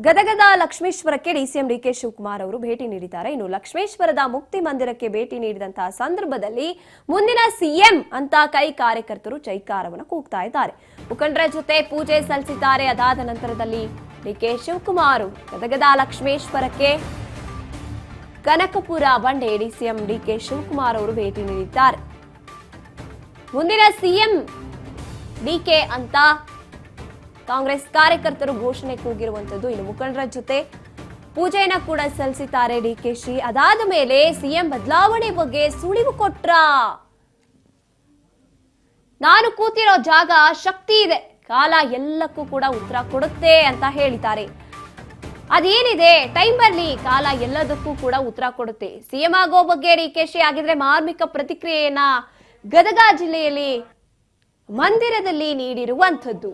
ಗದಗದ ಲಕ್ಷ್ಮೇಶ್ವರಕ್ಕೆ DCM DK Shivakumar ಅವರು ಭೇಟಿ ನೀಡಿದ್ದಾರೆ. ಇನ್ನು ಲಕ್ಷ್ಮೇಶ್ವರದ ಮುಕ್ತಿ ಮಂದಿರಕ್ಕೆ ಭೇಟಿ ನೀಡಿದಂತಹ ಸಂದರ್ಭದಲ್ಲಿ ಮುಂದಿನ ಸಿಎಂ ಅಂತ ಕೈ ಕಾರ್ಯಕರ್ತರು ಜೈಕಾರವನ್ನು ಕೂಗ್ತಾ ಇದ್ದಾರೆ. ಮುಖಂಡರ ಜೊತೆ ಪೂಜೆ ಸಲ್ಲಿಸಿದ್ದಾರೆ. ಅದಾದ ನಂತರದಲ್ಲಿ ಡಿಕೆ ಶಿವಕುಮಾರ್ ಗದಗದ ಲಕ್ಷ್ಮೇಶ್ವರಕ್ಕೆ ಕನಕಪುರ ಬಂಡೆ ಡಿಸಿಎಂ ಡಿಕೆ ಶಿವಕುಮಾರ್ ಅವರು ಭೇಟಿ ನೀಡಿದ್ದಾರೆ. ಮುಂದಿನ ಸಿಎಂ ಡಿಕೆ ಅಂತ ಕಾಂಗ್ರೆಸ್ ಕಾರ್ಯಕರ್ತರು ಘೋಷಣೆ ಕೂಗಿರುವಂತದ್ದು. ಇನ್ನು ಮುಖಂಡರ ಜೊತೆ ಪೂಜೆಯನ್ನ ಕೂಡ ಸಲ್ಲಿಸಿದ್ದಾರೆ ಡಿಕೆಶಿ. ಅದಾದ ಮೇಲೆ ಸಿಎಂ ಬದಲಾವಣೆ ಬಗ್ಗೆ ಸುಳಿವು ಕೊಟ್ರ. ನಾನು ಕೂತಿರೋ ಜಾಗ ಶಕ್ತಿ ಇದೆ, ಕಾಲ ಎಲ್ಲಕ್ಕೂ ಕೂಡ ಉತ್ತರ ಕೊಡುತ್ತೆ ಅಂತ ಹೇಳಿದ್ದಾರೆ. ಅದೇನಿದೆ ಟೈಮ್ ಬರ್ಲಿ, ಕಾಲ ಎಲ್ಲದಕ್ಕೂ ಕೂಡ ಉತ್ತರ ಕೊಡುತ್ತೆ. ಸಿಎಂ ಆಗೋ ಬಗ್ಗೆ ಡಿಕೆಶಿ ಆಗಿದ್ರೆ ಮಾರ್ಮಿಕ ಪ್ರತಿಕ್ರಿಯೆಯನ್ನ ಗದಗ ಜಿಲ್ಲೆಯಲ್ಲಿ ಮಂದಿರದಲ್ಲಿ ನೀಡಿರುವಂಥದ್ದು.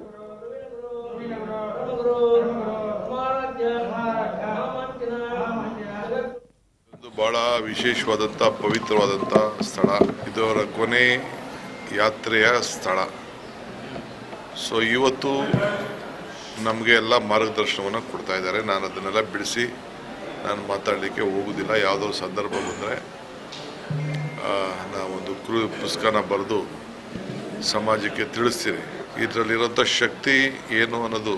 ಬಹಳ ವಿಶೇಷವಾದಂಥ ಪವಿತ್ರವಾದಂಥ ಸ್ಥಳ. ಇದು ಅವರ ಕೊನೆ ಯಾತ್ರೆಯ ಸ್ಥಳ. ಸೊ ಇವತ್ತು ನಮಗೆ ಎಲ್ಲ ಮಾರ್ಗದರ್ಶನವನ್ನು ಕೊಡ್ತಾ ಇದ್ದಾರೆ. ನಾನು ಅದನ್ನೆಲ್ಲ ಬಿಡಿಸಿ ನಾನು ಮಾತಾಡಲಿಕ್ಕೆ ಹೋಗೋದಿಲ್ಲ. ಯಾವುದೋ ಸಂದರ್ಭ ಬಂದರೆ ನಾವೊಂದು ಪುಸ್ತಕನ ಬರೆದು ಸಮಾಜಕ್ಕೆ ತಿಳಿಸ್ತೀನಿ. ಇದರಲ್ಲಿರೋಂಥ ಶಕ್ತಿ ಏನು ಅನ್ನೋದು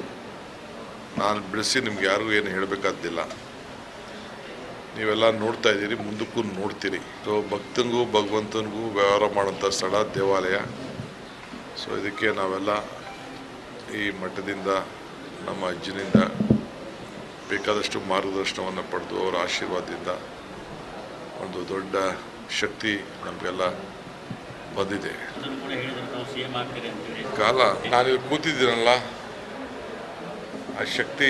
ನಾನು ಬಿಡಿಸಿ ನಿಮ್ಗೆ ಯಾರಿಗೂ ಏನು ಹೇಳಬೇಕಾದ್ದಿಲ್ಲ. ನೀವೆಲ್ಲ ನೋಡ್ತಾ ಇದ್ದೀರಿ, ಮುಂದಕ್ಕೂ ನೋಡ್ತೀರಿ. ಸೊ ಭಕ್ತನಿಗೂ ಭಗವಂತನಿಗೂ ವ್ಯವಹಾರ ಮಾಡೋಂಥ ಸ್ಥಳ ದೇವಾಲಯ. ಸೊ ಇದಕ್ಕೆ ನಾವೆಲ್ಲ ಈ ಮಠದಿಂದ ನಮ್ಮ ಅಜ್ಜನಿಂದ ಬೇಕಾದಷ್ಟು ಮಾರ್ಗದರ್ಶನವನ್ನು ಪಡೆದು ಅವರ ಆಶೀರ್ವಾದದಿಂದ ಒಂದು ದೊಡ್ಡ ಶಕ್ತಿ ನಮಗೆಲ್ಲ ಬಂದಿದೆ. ಕಾಲ ನಾನಿಲ್ಲಿ ಕೂತಿದ್ದೀನಲ್ಲ, ಆ ಶಕ್ತಿ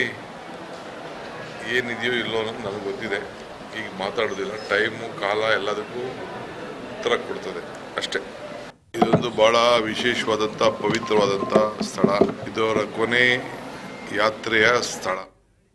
ಏನಿದೆಯೋ ಇಲ್ಲೋ ಅನ್ನೋದು ನನಗೆ ಗೊತ್ತಿದೆ. ಈಗ ಮಾತಾಡೋದಿಲ್ಲ. ಟೈಮು ಕಾಲ ಎಲ್ಲದಕ್ಕೂ ಉತ್ತರ ಕೊಡ್ತದೆ ಅಷ್ಟೇ. ಇದೊಂದು ಬಹಳ ವಿಶೇಷವಾದಂಥ ಪವಿತ್ರವಾದಂಥ ಸ್ಥಳ. ಇದು ಅವರ ಕೊನೆ ಯಾತ್ರೆಯ ಸ್ಥಳ.